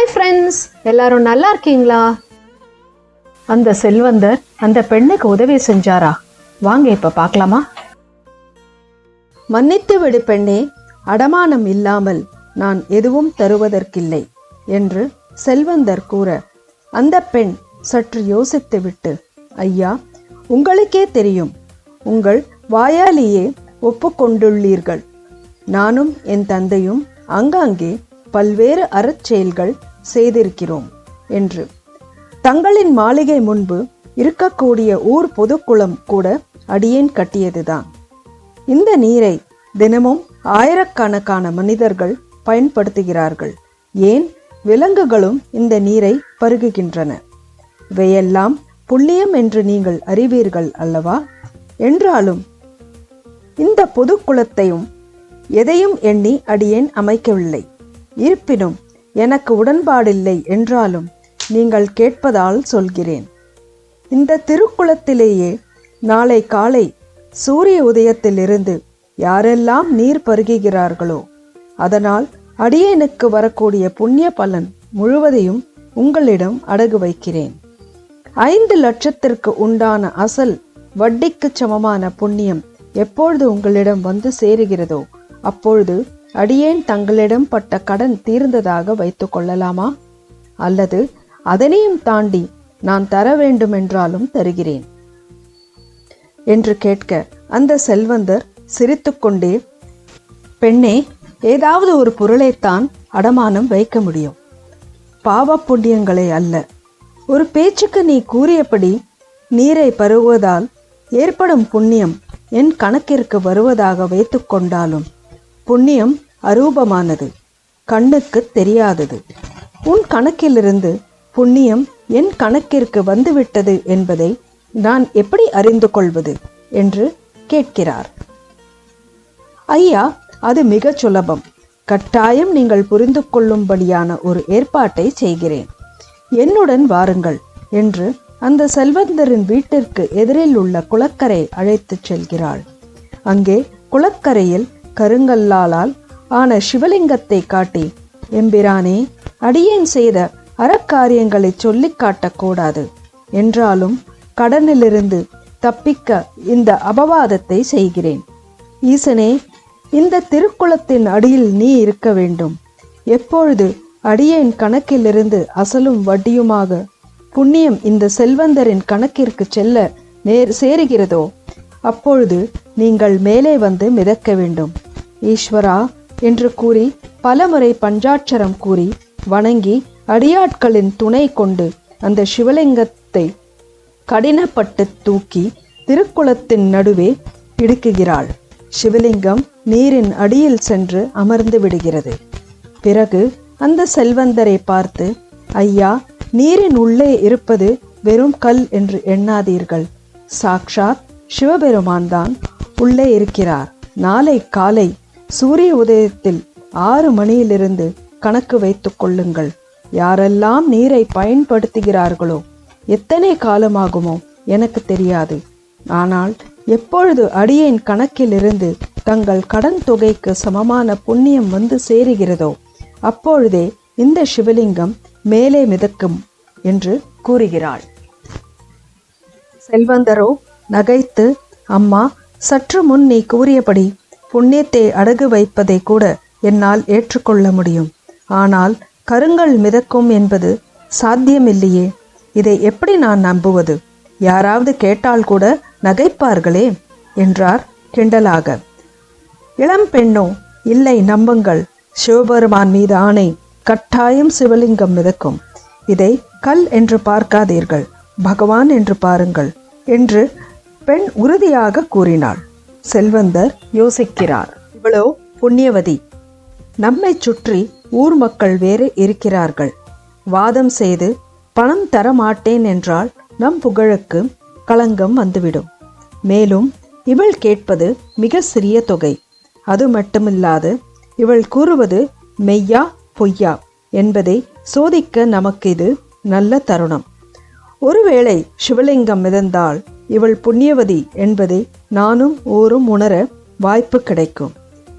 Hi friends, எல்லாரும் நல்லா இருக்கீங்களா? அந்த செல்வந்தர் அந்த பெண்ணுக்கு உதவி செஞ்சாரா? வாங்க இப்ப பார்க்கலாமா? மன்னித்து விடு பெண்ணே, அடமானம் இல்லாமல் நான் எதுவும் தருவதற்கில்லை என்று செல்வந்தர் கூற, அந்த பெண் சற்று யோசித்துவிட்டு, ஐயா, உங்களுக்கே தெரியும், உங்கள் வாயாலேயே ஒப்புக்கொண்டுள்ளீர்கள். நானும் என் தந்தையும் ஆங்காங்கே பல்வேறு அறச்செயல்கள் செய்திருக்கிறோம் என்று. தங்களின் மாளிகை முன்பு இருக்கக்கூடிய ஊர் பொதுக்குளம் கூட அடியேன் கட்டியதுதான். இந்த நீரை தினமும் ஆயிரக்கணக்கான மனிதர்கள் பயன்படுத்துகிறார்கள். ஏன், விலங்குகளும் இந்த நீரை பருகுகின்றன. இவையெல்லாம் புண்ணியம் என்று நீங்கள் அறிவீர்கள் அல்லவா? என்றாலும் இந்த பொதுக்குளத்தையும் எதையும் எண்ணி அடியேன் அமைக்கவில்லை. இருப்பினும் எனக்கு உடன்பாடில்லை என்றாலும் நீங்கள் கேட்பதால் சொல்கிறேன். இந்த திருக்குளத்திலேயே நாளை காலை சூரிய உதயத்திலிருந்து யாரெல்லாம் நீர் பருகுகிறார்களோ அதனால் அடியேனுக்கு வரக்கூடிய புண்ணிய பலன் முழுவதையும் உங்களிடம் அடகு வைக்கிறேன். 5 லட்சத்திற்கு உண்டான அசல் வட்டிக்கு சமமான புண்ணியம் எப்பொழுது உங்களிடம் வந்து சேருகிறதோ அப்பொழுது அடியேன் தங்களிடம் பட்ட கடன் தீர்ந்ததாக வைத்துக் கொள்ளலாமா? அல்லது அதனையும் தாண்டி நான் தர வேண்டுமென்றாலும் தருகிறேன் என்று கேட்க, அந்த செல்வந்தர் சிரித்துக்கொண்டே, பெண்ணே, ஏதாவது ஒரு பொருளைத்தான் அடமானம் வைக்க முடியும், பாவ புண்ணியங்களை அல்ல. ஒரு பேச்சுக்கு நீ கூறியபடி நீரை பருகுவதால் ஏற்படும் புண்ணியம் என் கணக்கிற்கு வருவதாக வைத்துக் கொண்டாலும் புண்ணியம் அரூபமானது, கண்ணுக்கு தெரியாதது. உன் கணக்கிலிருந்து புண்ணியம் என் கணக்கிற்கு வந்துவிட்டது என்பதை நான் எப்படி அறிந்து கொள்வது என்று கேட்கிறார். ஐயா, அது மிக சுலபம். கட்டாயம் நீங்கள் புரிந்து கொள்ளும்படியான ஒரு ஏற்பாட்டை செய்கிறேன். என்னுடன் வாருங்கள் என்று அந்த செல்வந்தரின் வீட்டிற்கு எதிரில் உள்ள குளக்கரை அழைத்துச் செல்கிறாள். அங்கே குளக்கரையில் கருங்கல்லால் ஆன சிவலிங்கத்தை காட்டி, எம்பிரானே, அடியேன் செய்த அறக்காரியங்களை சொல்லி காட்டக்கூடாது. என்றாலும் கடனிலிருந்து தப்பிக்க இந்த அபவாதத்தை செய்கிறேன். ஈசனே, இந்த திருக்குளத்தின் அடியில் நீ இருக்க வேண்டும். எப்பொழுது அடியேன் கணக்கிலிருந்து அசலும் வட்டியுமாக புண்ணியம் இந்த செல்வந்தரின் கணக்கிற்கு செல்ல சேருகிறதோ அப்பொழுது நீங்கள் மேலே வந்து மிதக்க வேண்டும். ஈஸ்வரா என்று கூறி பலமுறை பஞ்சாட்சரம் கூறி வணங்கி அடியாட்களின் துணை கொண்டு அந்த சிவலிங்கத்தை கடினப்பட்டு தூக்கி திருக்குளத்தின் நடுவே இடுக்குகிறாள். சிவலிங்கம் நீரின் அடியில் சென்று அமர்ந்து விடுகிறது. பிறகு அந்த செல்வந்தரை பார்த்து, ஐயா, நீரின் உள்ளே இருப்பது வெறும் கல் என்று எண்ணாதீர்கள். சாக்ஷாத் சிவபெருமான் தான் உள்ளே இருக்கிறார். நாளை காலை சூரிய உதயத்தில் 6 மணியிலிருந்து கணக்கு வைத்துக் கொள்ளுங்கள். யாரெல்லாம் நீரை பயன்படுத்துகிறார்களோ எத்தனை காலமாகுமோ எனக்கு தெரியாது. ஆனால் எப்பொழுது அடியேன் கணக்கிலிருந்து தங்கள் கடன் தொகைக்கு சமமான புண்ணியம் வந்து சேருகிறதோ அப்பொழுதே இந்த சிவலிங்கம் மேலே மிதக்கும் என்று கூறுகிறாள். செல்வந்தரோ நகைத்து, அம்மா, சற்று முன் நீ கூறியபடி புண்ணியத்தை அடகு வைப்பதை கூட என்னால் ஏற்றுக்கொள்ள முடியும். ஆனால் கருங்கல் மிதக்கும் என்பது சாத்தியமில்லையே. இதை எப்படி நான் நம்புவது? யாராவது கேட்டால் கூட நகைப்பார்களே என்றார் கிண்டலாக. இளம் பெண்ணோ, இல்லை, நம்புங்கள், சிவபெருமான் மீது ஆணை, கட்டாயம் சிவலிங்கம் மிதக்கும். இதை கல் என்று பார்க்காதீர்கள், பகவான் என்று பாருங்கள் என்று பெண் உறுதியாக கூறினாள். செல்வந்தர் யோசிக்கிறார். இவளோ புண்ணியவதி. நம்மை சுற்றி ஊர் மக்கள் வேறு இருக்கிறார்கள். வாதம் செய்து பணம் தர மாட்டேன் என்றால் நம் புகழுக்கு களங்கம் வந்துவிடும். மேலும் இவள் கேட்பது மிக சிறிய தொகை. அது மட்டுமில்லாது இவள் கூறுவது மெய்யா பொய்யா என்பதை சோதிக்க நமக்கு இது நல்ல தருணம். ஒருவேளை சிவலிங்கம் மிதந்தால் இவள் புண்ணியவதி என்பதை நானும் ஊரும் உணர வாய்ப்பு கிடைக்கும்.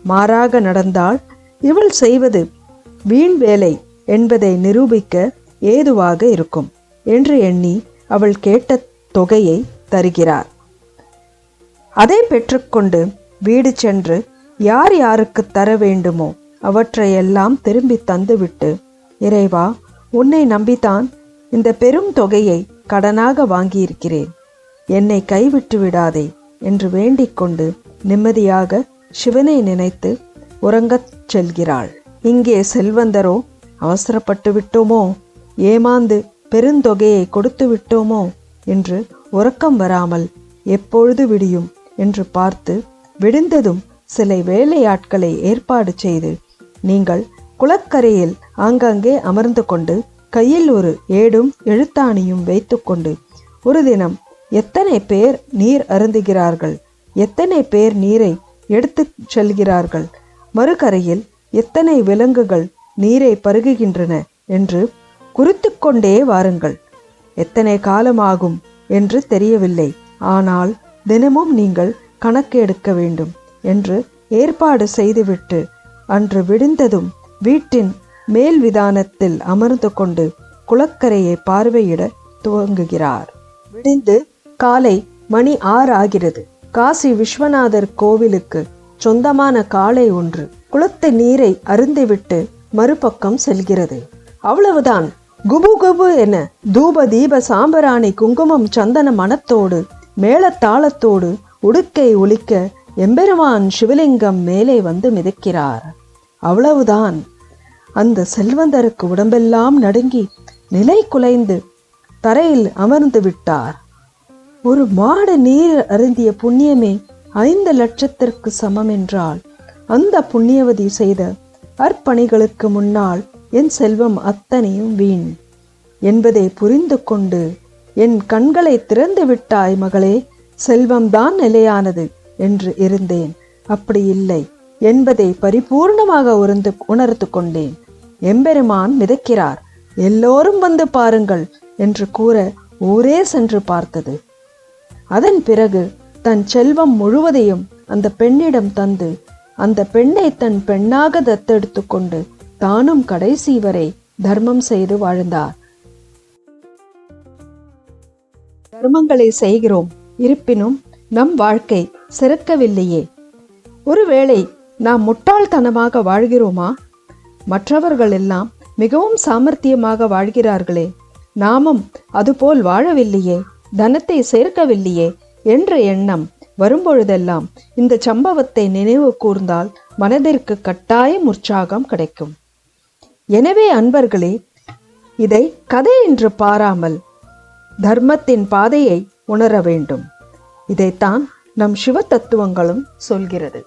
மாறாக நடந்தால் இவள் செய்வது வீண் வேலை என்பதை நிரூபிக்க ஏதுவாக இருக்கும் என்று எண்ணி அவள் கேட்ட தொகையை தருகிறார். அதை பெற்றுக்கொண்டு வீடு சென்று யார் யாருக்கு தர வேண்டுமோ அவற்றையெல்லாம் திரும்பி தந்துவிட்டு, இறைவா, உன்னை நம்பித்தான் இந்த பெரும் தொகையை கடனாக வாங்கியிருக்கிறேன், என்னை கைவிட்டு விடாதே என்று வேண்டிக் கொண்டு நிம்மதியாக சிவனை நினைத்து உறங்கச் செல்கிறாள். இங்கே செல்வந்தரோ அவசரப்பட்டு விட்டோமோ, ஏமாந்து பெருந்தொகையை கொடுத்து விட்டோமோ என்று உறக்கம் வராமல் எப்பொழுது விடியும் என்று பார்த்து விடிந்ததும் சில வேலையாட்களை ஏற்பாடு செய்து, நீங்கள் குளக்கரையில் ஆங்காங்கே அமர்ந்து கொண்டு கையில் ஒரு ஏடும் எழுத்தாணியும் வைத்துக்கொண்டு ஒரு தினம் எத்தனை பேர் நீர் அருந்துகிறார்கள், எத்தனை பேர் நீரை எடுத்து செல்கிறார்கள், மறுகரையில் எத்தனை விலங்குகள் நீரை பருகுகின்றன என்று குறித்து கொண்டே வாருங்கள். எத்தனை காலமாகும் என்று தெரியவில்லை, ஆனால் தினமும் நீங்கள் கணக்கு எடுக்க வேண்டும் என்று ஏற்பாடு செய்துவிட்டு அன்று விடிந்ததும் வீட்டின் மேல் விதானத்தில் அமர்ந்து கொண்டு குளக்கரையை பார்வையிட துவங்குகிறார். விடிந்து காலை மணி 6 ஆகிறது. காசி விஸ்வநாதர் கோவிலுக்கு சொந்தமான காளை ஒன்று குளத்து நீரை அருந்திவிட்டு மறுபக்கம் செல்கிறது. அவ்வளவுதான். குபு குபு என தூப தீப சாம்பராணி குங்குமம் சந்தன மணத்தோடு மேளத்தாளத்தோடு உடுக்கை ஒலிக்க எம்பெருமான் சிவலிங்கம் மேலே வந்து மிதக்கிறார். அவ்வளவுதான். அந்த செல்வந்தருக்கு உடம்பெல்லாம் நடுங்கி நிலை குலைந்து தரையில் அமர்ந்து விட்டார். ஒரு மாடு நீர் அருந்திய புண்ணியமே 5 லட்சத்திற்கு சமம் என்றால், அந்த புண்ணியவதி செய்த அர்ப்பணிகளுக்கு முன்னால் என் செல்வம் அத்தனையும் வீண் என்பதை புரிந்து கொண்டு, என் கண்களை திறந்து விட்டாய் மகளே, செல்வம்தான் நிலையானது என்று இருந்தேன். அப்படி இல்லை என்பதை பரிபூர்ணமாக உணர்ந்து கொண்டேன். எம்பெருமான் மிதக்கிறார், எல்லோரும் வந்து பாருங்கள் என்று கூற ஊரே சென்று பார்த்தது. அதன் பிறகு தன் செல்வம் முழுவதையும் அந்த பெண்ணிடம் தந்து அந்த பெண்ணை தன் பெண்ணாக தத்தெடுத்து கொண்டு தானும் கடைசி வரை தர்மம் செய்து வாழ்ந்தார். தர்மங்களை செய்கிறோம், இருப்பினும் நம் வாழ்க்கை சிறக்கவில்லையே. ஒருவேளை நாம் முட்டாள்தனமாக வாழ்கிறோமா? மற்றவர்கள் எல்லாம் மிகவும் சாமர்த்தியமாக வாழ்கிறார்களே, நாமும் அதுபோல் வாழவில்லையே, தனத்தை சேர்க்கவில்லையே என்ற எண்ணம் வரும்பொழுதெல்லாம் இந்த சம்பவத்தை நினைவு கூர்ந்தால் மனதிற்கு கட்டாயம் உற்சாகம் கிடைக்கும். எனவே அன்பர்களே, இதை கதை என்று பாராமல் தர்மத்தின் பாதையை உணர வேண்டும். இதைத்தான் நம் சிவ தத்துவங்களும் சொல்கிறது.